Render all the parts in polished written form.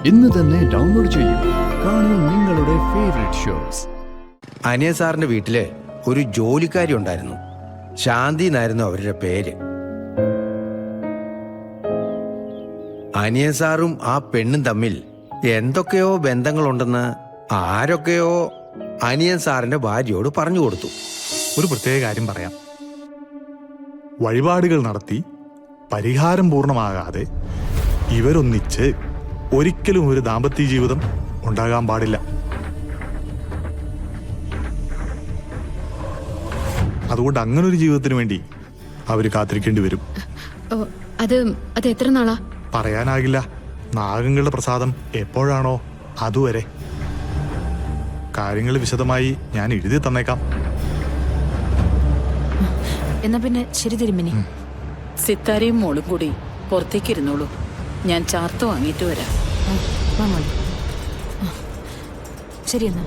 ഇന്ന് തന്നെ ഡൗൺലോഡ് ചെയ്യൂ. കാണൂ നിങ്ങളുടെ ഫേവറേറ്റ് ഷോസ്. അനിയൻ സാറിന്റെ വീട്ടില് ഒരു ജോലിക്കാരി ഉണ്ടായിരുന്നു. ശാന്തി എന്നായിരുന്നു അവരുടെ പേര്. അനിയൻ സാറും ആ പെണ്ണും തമ്മിൽ എന്തൊക്കെയോ ബന്ധങ്ങളുണ്ടെന്ന് ആരൊക്കെയോ അനിയൻ സാറിന്റെ ഭാര്യയോട് പറഞ്ഞു കൊടുത്തു. ഒരു പ്രത്യേക കാര്യം പറയാം. വഴിപാടുകൾ നടത്തി പരിഹാരം പൂർണ്ണമാകാതെ ഇവരൊന്നിച്ച് ഒരിക്കലും ഒരു ദാമ്പത്യ ജീവിതം ഉണ്ടാകാൻ പാടില്ല. അതുകൊണ്ട് അങ്ങനൊരു ജീവിതത്തിന് വേണ്ടി അവര് കാത്തിരിക്കേണ്ടി വരും. അത് എത്ര നാളാ പറയാനാകില്ല. നാഗങ്ങളുടെ പ്രസാദം എപ്പോഴാണോ അതുവരെ. കാര്യങ്ങൾ വിശദമായി ഞാൻ എഴുതി തന്നേക്കാം. എന്നാ പിന്നെ ശരി തിരുമേനി. സിത്താരയും മോളും കൂടി പുറത്തേക്ക് ഇരുന്നോളൂ. ഞാൻ ചാർത്ത് വാങ്ങിയിട്ട് വരാം. ശരി എന്നാ.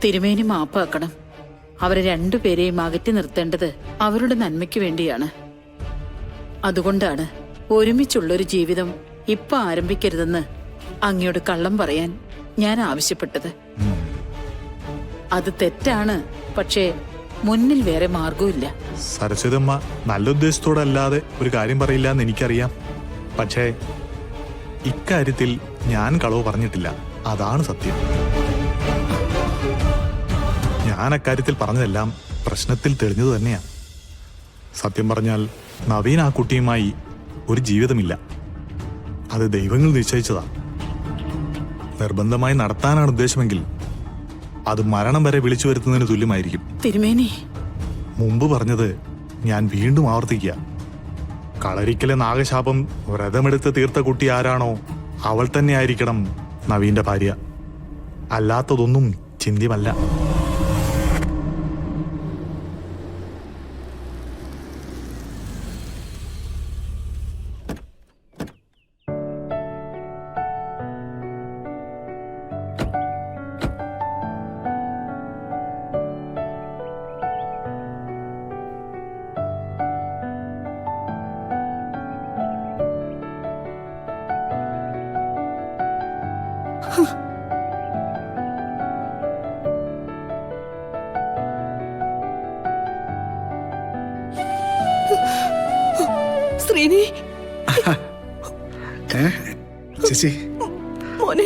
തിരുമേനി മാപ്പാക്കണം. അവരെ രണ്ടുപേരെയും അകറ്റി നിർത്തേണ്ടത് അവരുടെ നന്മയ്ക്ക് വേണ്ടിയാണ്. അതുകൊണ്ടാണ് ഒരുമിച്ചുള്ളൊരു ജീവിതം ഇപ്പൊ ആരംഭിക്കരുതെന്ന് അങ്ങയോട് കള്ളം പറയാൻ ഞാൻ ആവശ്യപ്പെട്ടത്. അത് തെറ്റാണ്, പക്ഷേ മുന്നിൽ വേറെ മാർഗമില്ല. സരസ്വതമ്മ നല്ല ഉദ്ദേശത്തോടെ അല്ലാതെ ഒരു കാര്യം പറയില്ല എന്ന് എനിക്കറിയാം. പക്ഷേ ഇക്കാര്യത്തിൽ ഞാൻ കളവ് പറഞ്ഞിട്ടില്ല. അതാണ് സത്യം. ഞാൻ അക്കാര്യത്തിൽ പറഞ്ഞതെല്ലാം പ്രശ്നത്തിൽ തെളിഞ്ഞത് തന്നെയാണ്. സത്യം പറഞ്ഞാൽ നവീൻ ആ കുട്ടിയുമായി ഒരു ജീവിതമില്ല. അത് ദൈവങ്ങൾ നിശ്ചയിച്ചതാണ്. നിർബന്ധമായി നടത്താനാണ് ഉദ്ദേശമെങ്കിൽ അത് മരണം വരെ വിളിച്ചു വരുത്തുന്നതിന് തുല്യമായിരിക്കും. തിരുമേനി, മുമ്പ് പറഞ്ഞത് ഞാൻ വീണ്ടും ആവർത്തിക്കുക. കളരിക്കലെ നാഗശാപം വ്രതമെടുത്ത് തീർത്ത കുട്ടി ആരാണോ അവൾ തന്നെ ആയിരിക്കണം നവീന്റെ ഭാര്യ. അല്ലാത്തതൊന്നും ചിന്തിമല്ല. ശ്രീനി, ചേച്ചി മോനെ,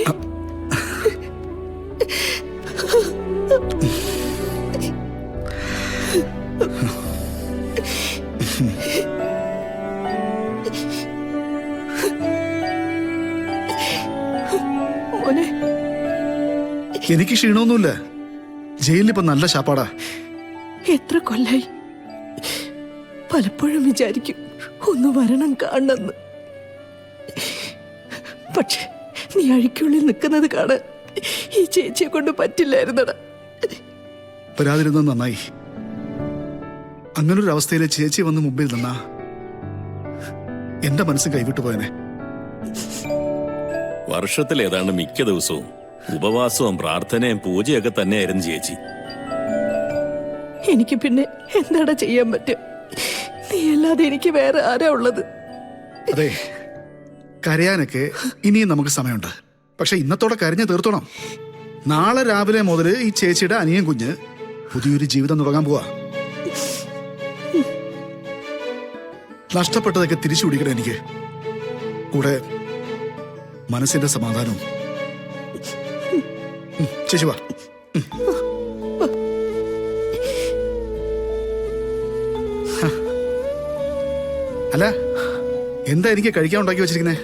മോനെ, എനിക്ക് ക്ഷീണമൊന്നുമില്ല. ജയിലിലിപ്പോ നല്ല ശാപ്പാടാ. എത്ര കൊല്ലായി പലപ്പോഴും വിചാരിക്കും ഒന്ന് വരണം കാണണമെന്ന്. പക്ഷെ നീ അഴിക്കുള്ളിൽ നിൽക്കുന്നത് കാണാൻ ഈ ചേച്ചിയെ കൊണ്ട് പറ്റില്ലായിരുന്നടാ. വരാതിരുന്നത് നന്നായി. അങ്ങനൊരു അവസ്ഥയിലെ ചേച്ചി വന്ന് മുമ്പിൽ നിന്നാ എന്റെ മനസ്സ് കൈവിട്ടു പോയനെ. വർഷത്തിൽ ഏതാണ്ട് മിക്ക ദിവസവും ഉപവാസവും പ്രാർത്ഥനയും പൂജയൊക്കെ തന്നെയായിരുന്നു ചേച്ചി. എനിക്ക് പിന്നെ എന്താടാ ചെയ്യാൻ പറ്റും? നീ അല്ലാതെ എനിക്ക് വേറെ ആരാ ഉള്ളത്? അതെ, കരയാനൊക്കെ ഇനിയും നമുക്ക് സമയമുണ്ട്. പക്ഷെ ഇന്നത്തോടെ കരഞ്ഞു തീർത്തോണം. നാളെ രാവിലെ മുതൽ ഈ ചേച്ചിയുടെ അനിയൻ കുഞ്ഞ് പുതിയൊരു ജീവിതം തുടങ്ങാൻ പോവാ. നഷ്ടപ്പെട്ടതൊക്കെ തിരിച്ചു പിടിക്കണം എനിക്ക്. കൂടെ മനസ്സിന്റെ സമാധാനവും. ചേച്ചി വാ. അല്ല, എന്താ എനിക്ക് കഴിക്കാൻ ഉണ്ടാക്കി വെച്ചിരിക്കുന്നേ?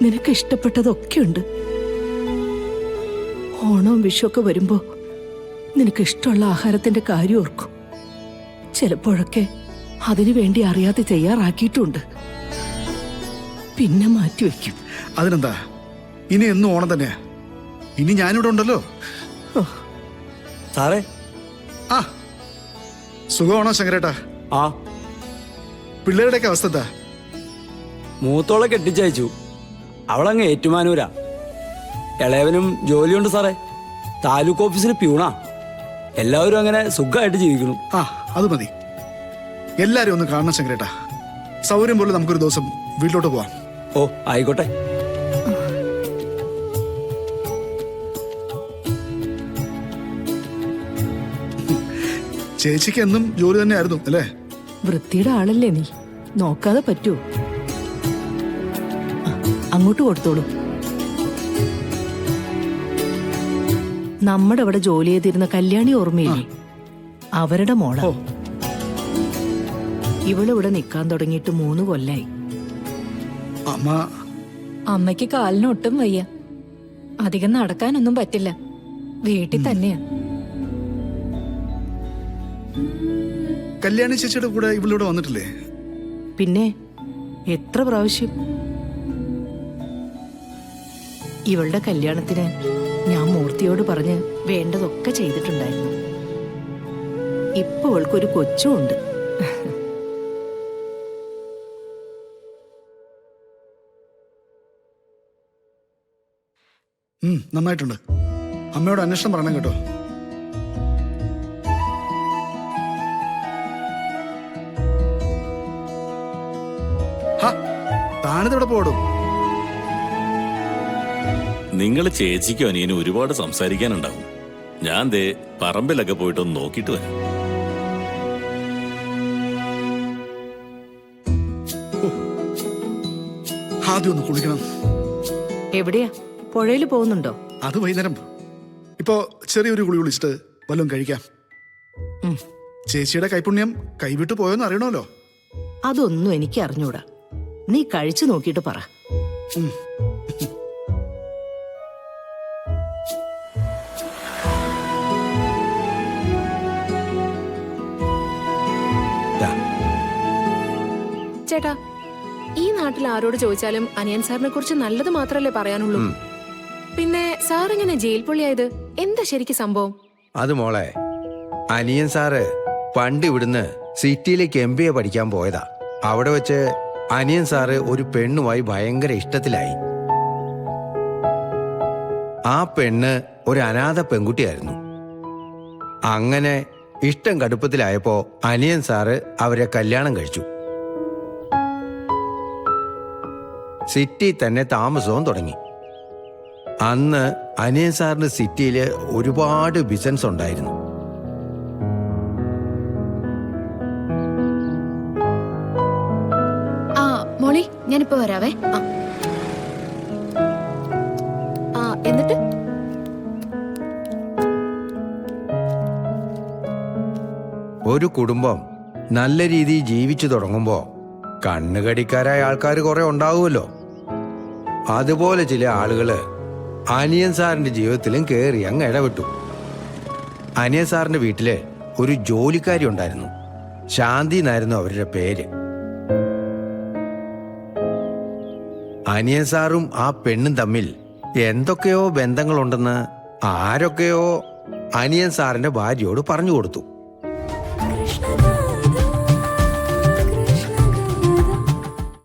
നിനക്ക് ഇഷ്ടപ്പെട്ടതൊക്കെ ഉണ്ട്. ഓണവും വിഷുവൊക്കെ വരുമ്പോ നിനക്ക് ഇഷ്ടമുള്ള ആഹാരത്തിന്റെ കാര്യം ഓർക്കും. ചിലപ്പോഴൊക്കെ അതിനു വേണ്ടി അറിയാതെ തയ്യാറാക്കിയിട്ടുണ്ട്, പിന്നെ മാറ്റിവെക്കും. അതിനെന്താ, ഇനി എന്നും ഓണം തന്നെയാ. ഇനി ഞാനിവിടെ ഉണ്ടല്ലോ. സാറേ. ആ, സുഖമാണോ ശങ്കരേട്ടാ? ആ, പിള്ളേരുടെയൊക്കെ അവസ്ഥ എന്താ? മൂത്തോളെ കെട്ടിച്ചയച്ചു. അവളങ്ങ് ഏറ്റുമാനൂരാ. ഇളയവനും ജോലിയുണ്ട് സാറേ. താലൂക്ക് ഓഫീസിന് പ്യൂണാ. എല്ലാവരും അങ്ങനെ സുഖമായിട്ട് ജീവിക്കണം. ആ, അത് മതി. എല്ലാരും ഒന്ന് കാണണം ശങ്കരേട്ടാ. സൗകര്യം പോലെ നമുക്കൊരു ദിവസം വീട്ടിലോട്ട് പോവാം. ഓ ആയിക്കോട്ടെ. ചേച്ചിക്ക് എന്നും ജോലി തന്നെയായിരുന്നു അല്ലേ? വൃത്തിയുടെ ആളല്ലേ നീ, നോക്കാതെ പറ്റുമോ? അങ്ങോട്ട് കൊടുത്തോളൂ. നമ്മുടെ അവിടെ ജോലി ചെയ്തിരുന്ന കല്യാണി ഓർമ്മയില്ലേ? അവരുടെ മോള. ഇവളിവിടെ നിൽക്കാൻ തുടങ്ങിയിട്ട് 3 കൊല്ലായി. അമ്മ അമ്മയ്ക്ക് കാലിന് ഒട്ടും വയ്യ, അധികം നടക്കാനൊന്നും പറ്റില്ല, വീട്ടിൽ തന്നെയാ. കല്യാണി ചേച്ചിയുടെ കൂടെ ഇവളിവിടെ വന്നിട്ടില്ലേ? പിന്നെ എത്ര പ്രാവശ്യം. ഇവളുടെ കല്യാണത്തിന് ഞാൻ മൂർത്തിയോട് പറഞ്ഞ് വേണ്ടതൊക്കെ ചെയ്തിട്ടുണ്ടായിരുന്നു. ഇപ്പൊ അവൾക്കൊരു കൊച്ചും ഉണ്ട്. നന്നായിട്ടുണ്ട്. അമ്മയോട് അന്വേഷണം പറയണം കേട്ടോ. താനിതെവിടെ പോടും? നിങ്ങൾ ചേച്ചിക്കും അനിയനും ഒരുപാട് സംസാരിക്കാനുണ്ടാവും. ഞാൻ ദേ പറമ്പിലൊക്കെ പോയിട്ടൊന്ന് നോക്കിയിട്ട് വരാം. ആദ്യം ഒന്ന് കുളിക്കണം. എവിടെയാ? പുഴയിൽ പോകുന്നുണ്ടോ? അത് വൈകുന്നേരം. ഇപ്പോ ചെറിയൊരു കുളി കുളിച്ചിട്ട് വല്ലതും കഴിക്കാം. ചേച്ചിയുടെ കൈപുണ്യം കൈവിട്ടു പോയോന്ന് അറിയണമല്ലോ. അതൊന്നും എനിക്ക് അറിഞ്ഞൂടാ. നീ കഴിച്ചു നോക്കിയിട്ട് പറ. ചേട്ടാ, ഈ നാട്ടിൽ ആരോട് ചോദിച്ചാലും അനിയൻ സാറിനെ കുറിച്ച് നല്ലത് മാത്രല്ലേ പറയാനുള്ളൂ. പിന്നെ സാർ എങ്ങനെ ജയിൽ പൊള്ളിയായത്? എന്താ ശരിക്കും സംഭവം? അത് മോളെ, അനിയൻ സാറ് പണ്ട് ഇവിടുന്ന് സിറ്റിയിലേക്ക് MBA പഠിക്കാൻ പോയതാ. അവിടെ വെച്ച് അനിയൻ സാറ് ഒരു പെണ്ണുമായി ഭയങ്കര ഇഷ്ടത്തിലായി. ആ പെണ്ണ് ഒരു അനാഥ പെൺകുട്ടിയായിരുന്നു. അങ്ങനെ ഇഷ്ടം കടുപ്പത്തിലായപ്പോ അനിയൻ സാറ് അവരെ കല്യാണം കഴിച്ചു. സിറ്റി തന്നെ താമസവും തുടങ്ങി. അന്ന് അനിയൻ സാറിന് സിറ്റിയില് ഒരുപാട് ബിസിനസ് ഉണ്ടായിരുന്നു. ആ മോളി, ഞാനിപ്പോ വരാവേ. എന്നിട്ട് ഒരു കുടുംബം നല്ല രീതിയിൽ ജീവിച്ചു തുടങ്ങുമ്പോ കണ്ണുകടിക്കാരായ ആൾക്കാർ കുറെ ഉണ്ടാവുമല്ലോ. അതുപോലെ ചില ആളുകള് അനിയൻ സാറിന്റെ ജീവിതത്തിലും കയറി അങ്ങ് ഇടപെട്ടു. അനിയൻ സാറിന്റെ വീട്ടില് ഒരു ജോലിക്കാരി ഉണ്ടായിരുന്നു. ശാന്തി എന്നായിരുന്നു അവരുടെ പേര്. അനിയൻ സാറും ആ പെണ്ണും തമ്മിൽ എന്തൊക്കെയോ ബന്ധങ്ങളുണ്ടെന്ന് ആരൊക്കെയോ അനിയൻ സാറിന്റെ ഭാര്യയോട് പറഞ്ഞു കൊടുത്തു.